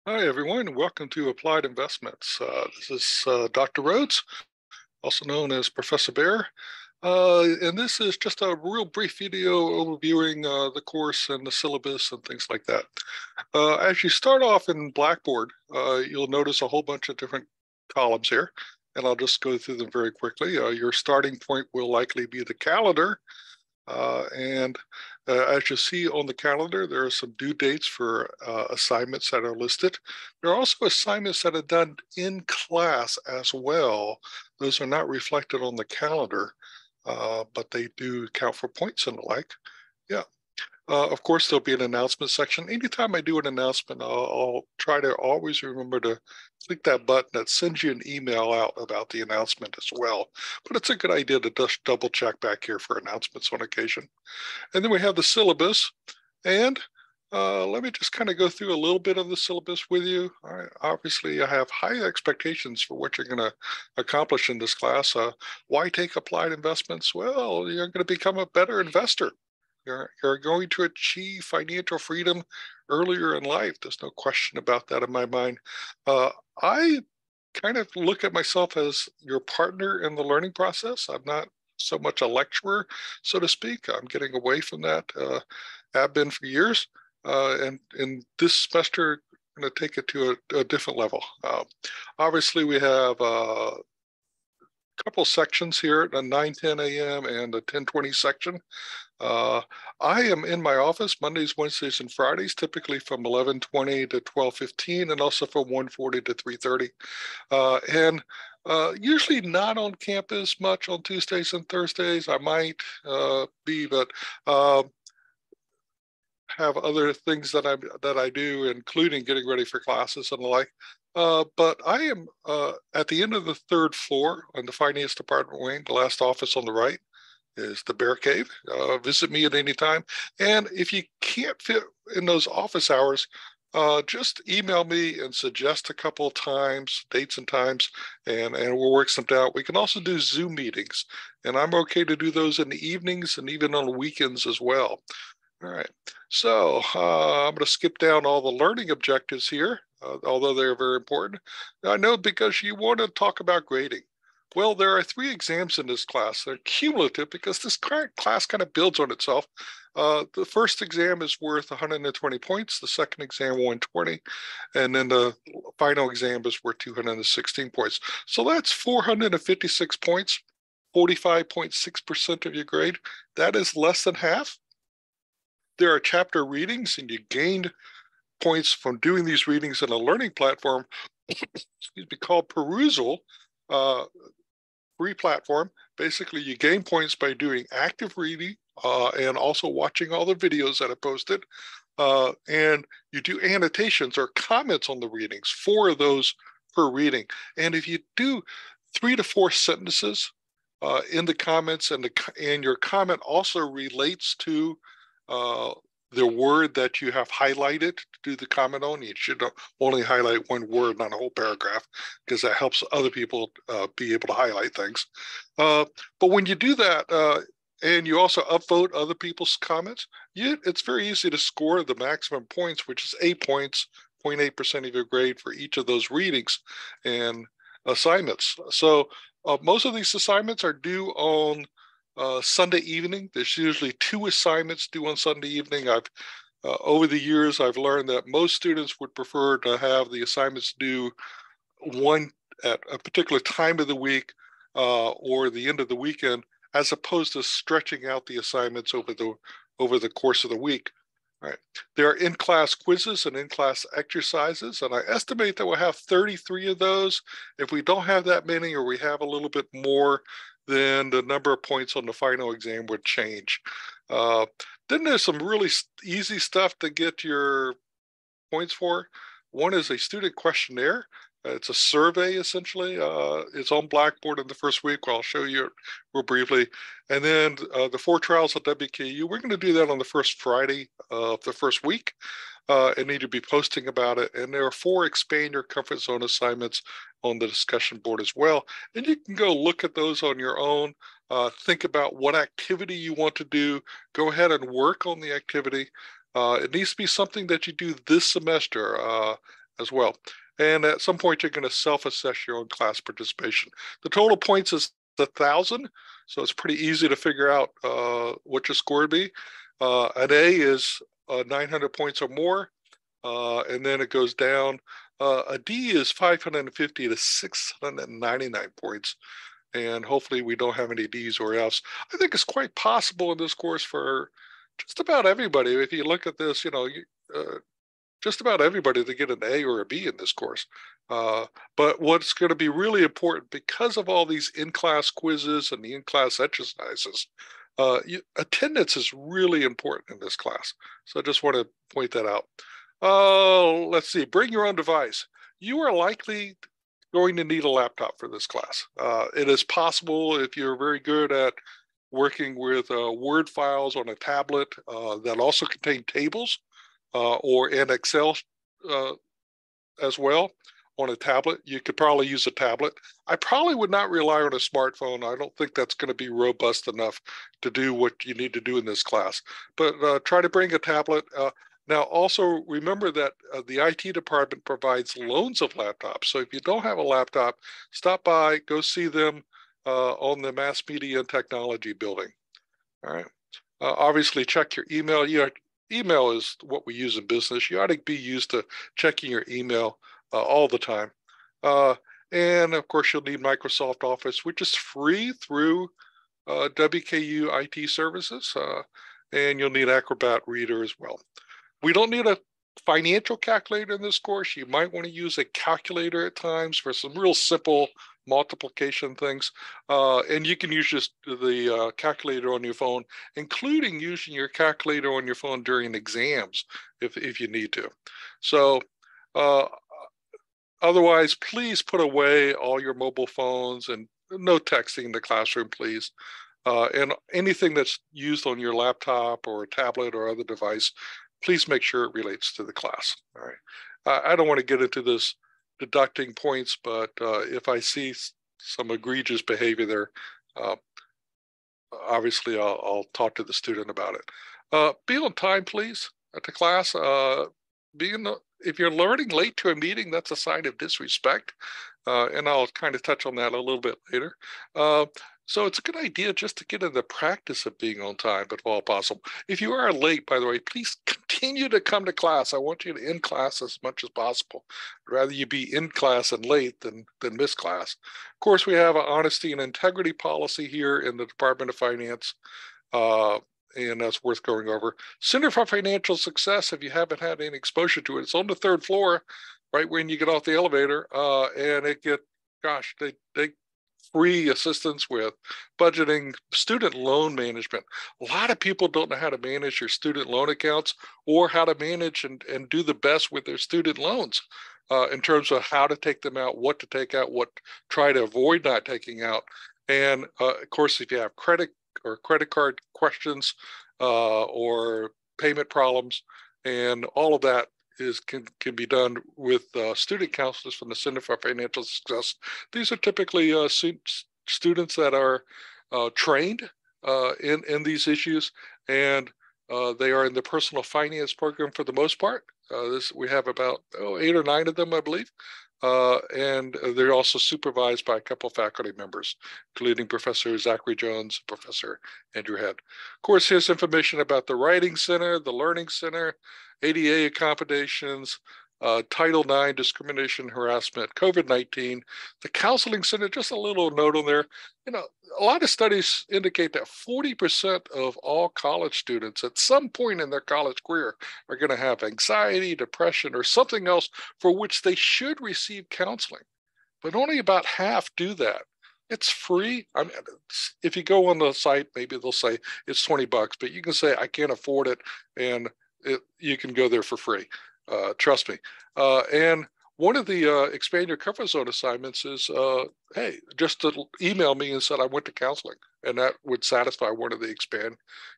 Hi, everyone. Welcome to Applied Investments. This is Dr. Rhodes, also known as Professor Bear. And this is just a real brief video overviewing the course and the syllabus and things like that. As you start off in Blackboard, you'll notice a whole bunch of different columns here, and I'll just go through them very quickly. Your starting point will likely be the calendar. And as you see on the calendar, there are some due dates for assignments that are listed. There are also assignments that are done in class as well. Those are not reflected on the calendar, but they do count for points and the like. Yeah. Of course, there'll be an announcement section. Anytime I do an announcement, I'll try to always remember to click that button that sends you an email out about the announcement as well. But it's a good idea to just double check back here for announcements on occasion. And then we have the syllabus. And let me just kind of go through a little bit of the syllabus with you. Obviously, I have high expectations for what you're going to accomplish in this class. Why take applied investments? Well, you're going to become a better investor. You're going to achieve financial freedom earlier in life. There's no question about that in my mind. I kind of look at myself as your partner in the learning process. I'm not so much a lecturer, so to speak. I'm getting away from that. Have been for years. And in this semester, I'm going to take it to a different level. Obviously, we have couple sections here, a 9:10 a.m. and a 10:20 section. I am in my office Mondays, Wednesdays, and Fridays, typically from 11:20 to 12:15, and also from 1:40 to 3:30. And usually not on campus much on Tuesdays and Thursdays. I might be, but have other things that I do, including getting ready for classes and the like. But I am at the end of the third floor on the finance department wing. The last office on the right is the Bear Cave. Visit me at any time. And if you can't fit in those office hours, just email me and suggest a couple of times, dates and times, and we'll work something out. We can also do Zoom meetings, and I'm okay to do those in the evenings and even on weekends as well. All right, so I'm going to skip down all the learning objectives here, although they're very important. I know because you want to talk about grading. Well, there are 3 exams in this class. They're cumulative because this current class kind of builds on itself. The first exam is worth 120 points, the second exam 120, and then the final exam is worth 216 points. So that's 456 points, 45.6% of your grade. That is less than half. There are chapter readings, and you gained points from doing these readings in a learning platform excuse me, called Perusall, free platform. Basically, you gain points by doing active reading and also watching all the videos that I posted. And you do annotations or comments on the readings, 4 of those per reading. And if you do 3 to 4 sentences in the comments, and your comment also relates to the word that you have highlighted to do the comment on. You should only highlight one word, not a whole paragraph, because that helps other people be able to highlight things. But when you do that, and you also upvote other people's comments, it's very easy to score the maximum points, which is 8 points, 0.8% of your grade for each of those readings and assignments. So most of these assignments are due on Sunday evening. There's usually 2 assignments due on Sunday evening. Over the years, I've learned that most students would prefer to have the assignments due one at a particular time of the week or the end of the weekend, as opposed to stretching out the assignments over the course of the week. All right. There are in-class quizzes and in-class exercises, and I estimate that we'll have 33 of those. If we don't have that many, or we have a little bit more, then the number of points on the final exam would change. Then there's some really easy stuff to get your points for. One is a student questionnaire. It's a survey, essentially. It's on Blackboard in the first week. I'll show you it real briefly. And then the 4 trials at WKU, we're going to do that on the first Friday of the first week. And need to be posting about it. And there are 4 expand your comfort zone assignments on the discussion board as well. And you can go look at those on your own. Think about what activity you want to do. Go ahead and work on the activity. It needs to be something that you do this semester. as well. And at some point, you're going to self-assess your own class participation. The total points is 1,000, so it's pretty easy to figure out what your score would be. An A is 900 points or more, and then it goes down. A D is 550 to 699 points, and hopefully we don't have any D's or F's. I think it's quite possible in this course for just about everybody. If you look at this, just about everybody to get an A or a B in this course. But what's going to be really important, because of all these in-class quizzes and the in-class exercises, attendance is really important in this class. So I just want to point that out. Let's see, bring your own device. You are likely going to need a laptop for this class. It is possible, if you're very good at working with Word files on a tablet that also contain tables, or in Excel as well on a tablet, you could probably use a tablet. I probably would not rely on a smartphone. I don't think that's going to be robust enough to do what you need to do in this class. But try to bring a tablet. Now, also remember that the IT department provides loans of laptops. So if you don't have a laptop, stop by, go see them on the Mass Media and Technology building. All right. Obviously, check your email. Email is what we use in business. You ought to be used to checking your email all the time. And of course, you'll need Microsoft Office, which is free through WKU IT services. And you'll need Acrobat Reader as well. We don't need a financial calculator in this course. You might want to use a calculator at times for some real simple multiplication things. And you can use just the calculator on your phone, including using your calculator on your phone during exams if you need to. So otherwise, please put away all your mobile phones and no texting in the classroom, please. And anything that's used on your laptop or a tablet or other device, please make sure it relates to the class. All right. I don't want to get into this deducting points, but if I see some egregious behavior there, obviously I'll talk to the student about it. Be on time, please, at the class. If you're learning late to a meeting, that's a sign of disrespect. And I'll kind of touch on that a little bit later. So it's a good idea just to get in the practice of being on time, if all possible. If you are late, by the way, please continue to come to class. I want you to end class as much as possible. I'd rather you be in class and late than miss class. Of course, we have an honesty and integrity policy here in the Department of Finance, and that's worth going over. Center for Financial Success, if you haven't had any exposure to it, it's on the 3rd floor, right when you get off the elevator, and they free assistance with budgeting, student loan management. A lot of people don't know how to manage their student loan accounts or how to manage and do the best with their student loans in terms of how to take them out, what to take out, what try to avoid not taking out. And of course, if you have credit card questions or payment problems, and all of that can be done with student counselors from the Center for Financial Success. These are typically students that are trained in these issues, and they are in the personal finance program for the most part. We have about 8 or 9 of them, I believe. And they're also supervised by a couple of faculty members, including Professor Zachary Jones, Professor Andrew Head. Of course, here's information about the Writing Center, the Learning Center, ADA accommodations, Title IX, discrimination, harassment, COVID-19, the Counseling Center. Just a little note on there. A lot of studies indicate that 40% of all college students at some point in their college career are going to have anxiety, depression, or something else for which they should receive counseling. But only about half do that. It's free. I mean, if you go on the site, maybe they'll say it's $20, but you can say, I can't afford it, and you can go there for free. Trust me. And one of the expand your comfort zone assignments is, hey, just to email me and said I went to counseling, and that would satisfy one of the expand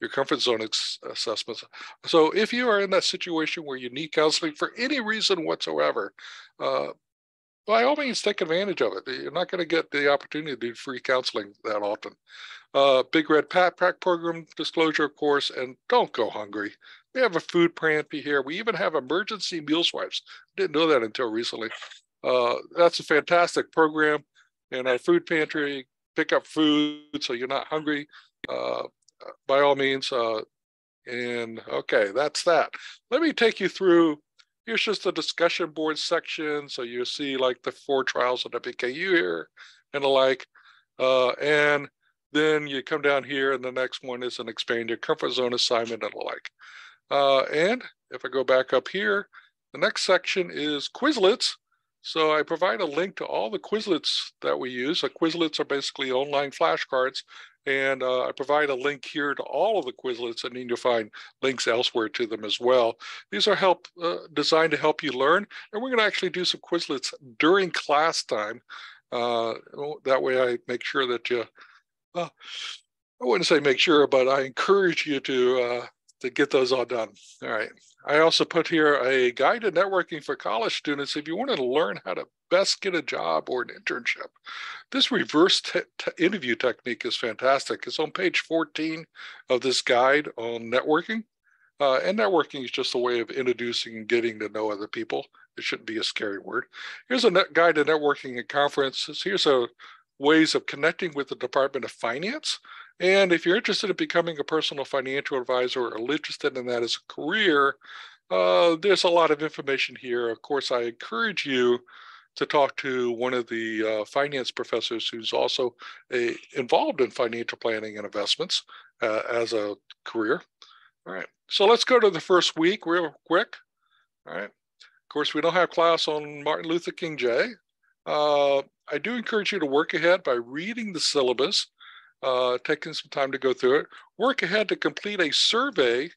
your comfort zone assessments. So if you are in that situation where you need counseling for any reason whatsoever, by all means, take advantage of it. You're not going to get the opportunity to do free counseling that often. Big Red Backpack Program disclosure, of course, and don't go hungry. We have a food pantry here. We even have emergency meal swipes. Didn't know that until recently. That's a fantastic program. And our food pantry, pick up food so you're not hungry. By all means, and okay, that's that. Let me take you through. Here's just the discussion board section. So you see like the 4 trials of WKU here and the like. And then you come down here and the next one is an expand your comfort zone assignment and the like. And if I go back up here, the next section is Quizlets. So I provide a link to all the Quizlets that we use. Quizlets are basically online flashcards. And I provide a link here to all of the Quizlets, and then you'll find links elsewhere to them as well. These are designed to help you learn, and we're going to actually do some Quizlets during class time. That way I make sure that you, I wouldn't say make sure, but I encourage you to get those all done. All right. I also put here a guide to networking for college students. If you want to learn how to best get a job or an internship, this reverse interview technique is fantastic. It's on page 14 of this guide on networking. And networking is just a way of introducing and getting to know other people. It shouldn't be a scary word. Here's a guide to networking at conferences. Here's ways of connecting with the Department of Finance. And if you're interested in becoming a personal financial advisor or interested in that as a career, there's a lot of information here. Of course, I encourage you to talk to one of the finance professors who's also involved in financial planning and investments as a career. All right, so let's go to the first week real quick. All right, of course, we don't have class on Martin Luther King Jr. I do encourage you to work ahead by reading the syllabus, taking some time to go through it. Work ahead to complete a survey,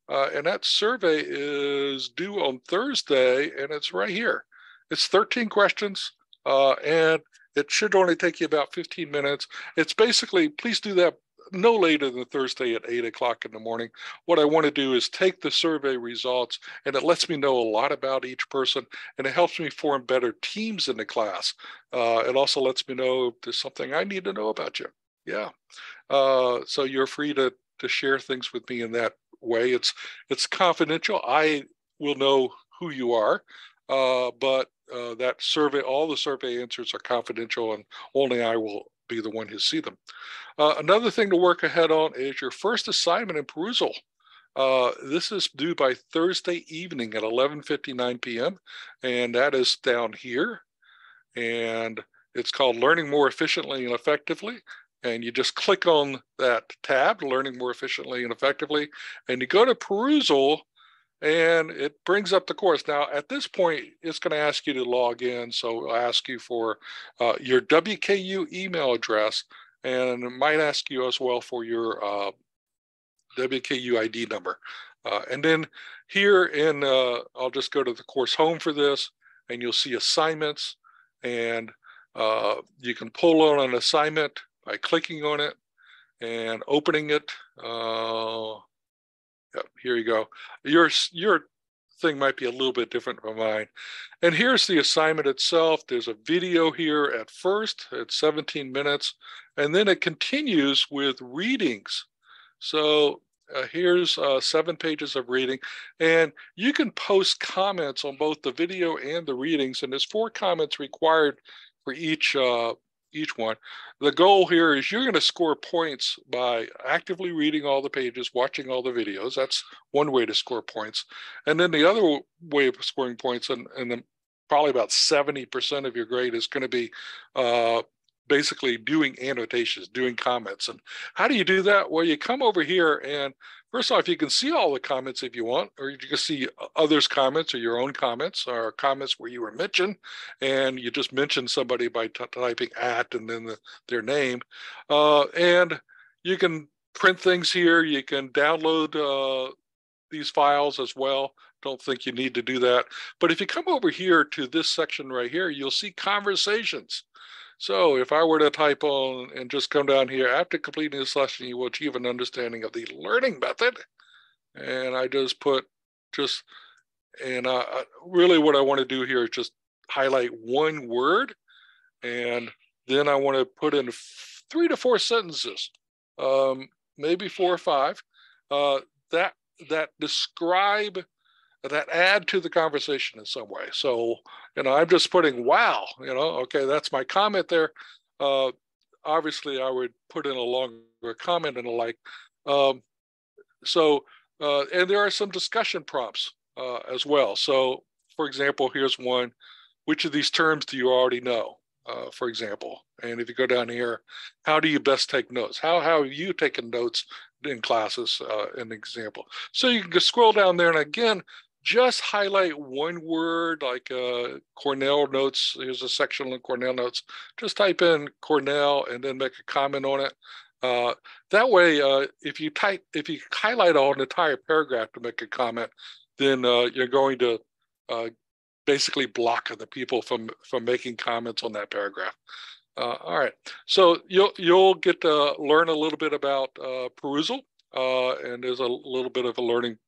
and that survey is due on Thursday, and it's right here. It's 13 questions, and it should only take you about 15 minutes. It's basically, please do that no later than Thursday at 8 o'clock in the morning. What I want to do is take the survey results, and it lets me know a lot about each person, and it helps me form better teams in the class. It also lets me know if there's something I need to know about you. Yeah. So you're free to share things with me in that way. It's confidential. I will know who you are, but that survey, all the survey answers are confidential, and only I will be the one who see them. Another thing to work ahead on is your first assignment in Perusall. This is due by Thursday evening at 11:59 p.m. and that is down here. And it's called Learning More Efficiently and Effectively. And you just click on that tab, Learning More Efficiently and Effectively, and you go to Perusall, and it brings up the course. Now, at this point, it's going to ask you to log in. So I'll ask you for your WKU email address, and it might ask you as well for your WKU ID number. And then here I'll just go to the course home for this, and you'll see assignments, and you can pull on an assignment by clicking on it and opening it. Yep, here you go. Your thing might be a little bit different from mine. And here's the assignment itself. There's a video here at first. It's 17 minutes. And then it continues with readings. So here's 7 pages of reading. And you can post comments on both the video and the readings. And there's 4 comments required for each one. The goal here is you're going to score points by actively reading all the pages, watching all the videos. That's one way to score points. And then the other way of scoring points, and then probably about 70% of your grade is going to be basically doing annotations, doing comments. And how do you do that? Well, you come over here, and first off, you can see all the comments if you want, or you can see others' comments or your own comments, or comments where you were mentioned, and you just mention somebody by typing at and then their name. And you can print things here. You can download these files as well. Don't think you need to do that. But if you come over here to this section right here, you'll see conversations. So if I were to type on and just come down here, after completing this lesson, you will achieve an understanding of the learning method. And I just put really what I want to do here is just highlight one word. And then I want to put in 3 to 4 sentences, maybe 4 or 5. That that describe, that add to the conversation in some way. So, I'm just putting, wow, okay, that's my comment there. Obviously, I would put in a longer comment and the like. And there are some discussion prompts as well. So, for example, here's one. Which of these terms do you already know, for example? And if you go down here, how do you best take notes? How have you taken notes in classes, an example? So you can just scroll down there and again, just highlight one word like Cornell notes. Here's a section on Cornell notes. Just type in Cornell and then make a comment on it. That way, if you highlight an entire paragraph to make a comment, then you're going to basically block the people from making comments on that paragraph. All right, so you'll get to learn a little bit about Perusall, and there's a little bit of a learning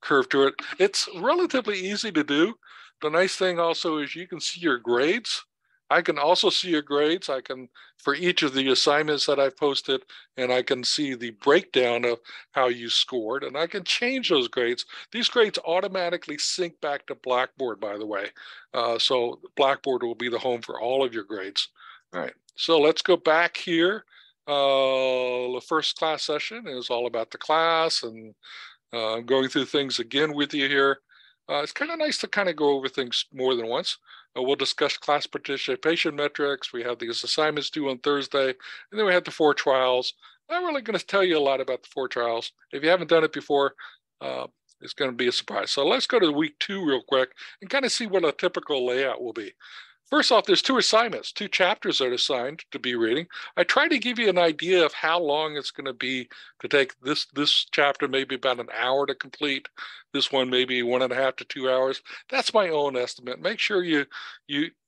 curve to it. It's relatively easy to do. The nice thing also is you can see your grades. I can also see your grades. I can, for each of the assignments that I've posted, and I can see the breakdown of how you scored, and I can change those grades. These grades automatically sync back to Blackboard, by the way. So Blackboard will be the home for all of your grades. All right, so let's go back here. The first class session is all about the class, and I'm going through things again with you here. It's kind of nice to kind of go over things more than once. We'll discuss class participation metrics. We have these assignments due on Thursday, and then we have the 4 trials. I'm not really going to tell you a lot about the 4 trials. If you haven't done it before, it's going to be a surprise. So let's go to week 2 real quick and kind of see what a typical layout will be. First off, there's 2 assignments, 2 chapters that are assigned to be reading. I try to give you an idea of how long it's going to be to take this chapter, maybe about an hour to complete. This one maybe 1.5 to 2 hours. That's my own estimate. Make sure you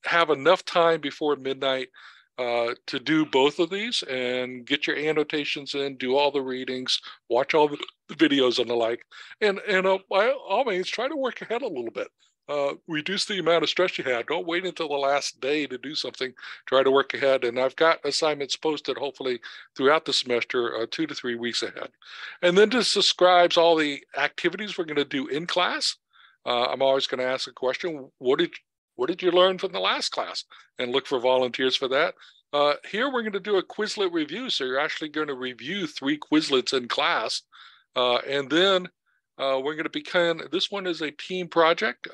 have enough time before midnight to do both of these and get your annotations in, do all the readings, watch all the videos and the like. And by all means, try to work ahead a little bit. Reduce the amount of stress you have. Don't wait until the last day to do something. Try to work ahead. And I've got assignments posted hopefully throughout the semester, 2 to 3 weeks ahead. And then this describes all the activities we're going to do in class. I'm always going to ask a question. What did you learn from the last class? And look for volunteers for that. Here we're going to do a Quizlet review. So you're actually going to review 3 Quizlets in class. And then we're going to begin. This one is a team project,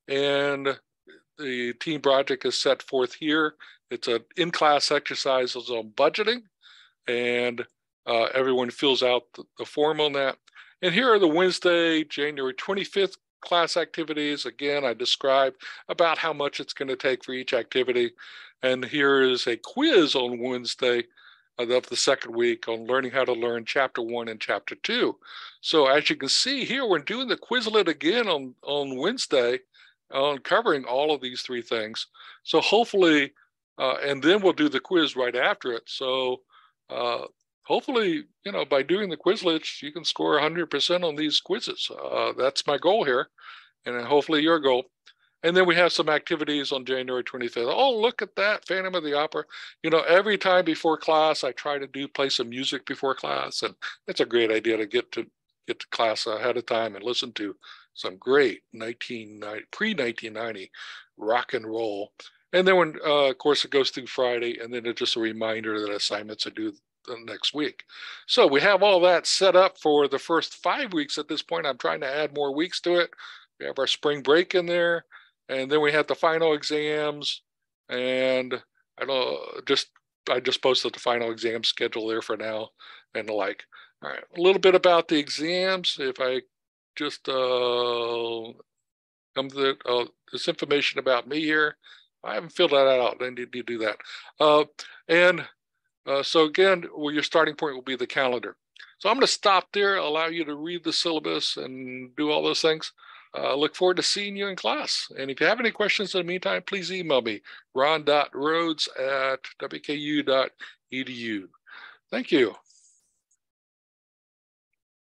and the team project is set forth here. It's an in-class exercise on budgeting, and everyone fills out the form on that. And here are the Wednesday, January 25th class activities. Again, I described about how much it's going to take for each activity. And here is a quiz on Wednesday of the second week on learning how to learn chapter 1 and chapter 2. So as you can see here, we're doing the Quizlet again on Wednesday on covering all of these 3 things. So hopefully, and then we'll do the quiz right after it. So hopefully, by doing the Quizlets, you can score 100% on these quizzes. That's my goal here, and hopefully your goal. And then we have some activities on January 25th. Oh, look at that, Phantom of the Opera. Every time before class, I try to play some music before class. And it's a great idea to get to class ahead of time and listen to some great pre-1990 rock and roll. And then when, of course, it goes through Friday, and then it's just a reminder that assignments are due the next week. So we have all that set up for the first 5 weeks at this point. I'm trying to add more weeks to it. We have our spring break in there. And then we have the final exams, and I just posted the final exam schedule there for now and the like. All right, a little bit about the exams. If I just come to this information about me here, I haven't filled that out. I need to do that. So again, your starting point will be the calendar. So I'm going to stop there, allow you to read the syllabus and do all those things. Look forward to seeing you in class. And if you have any questions in the meantime, please email me, ron.rhodes@wku.edu. Thank you.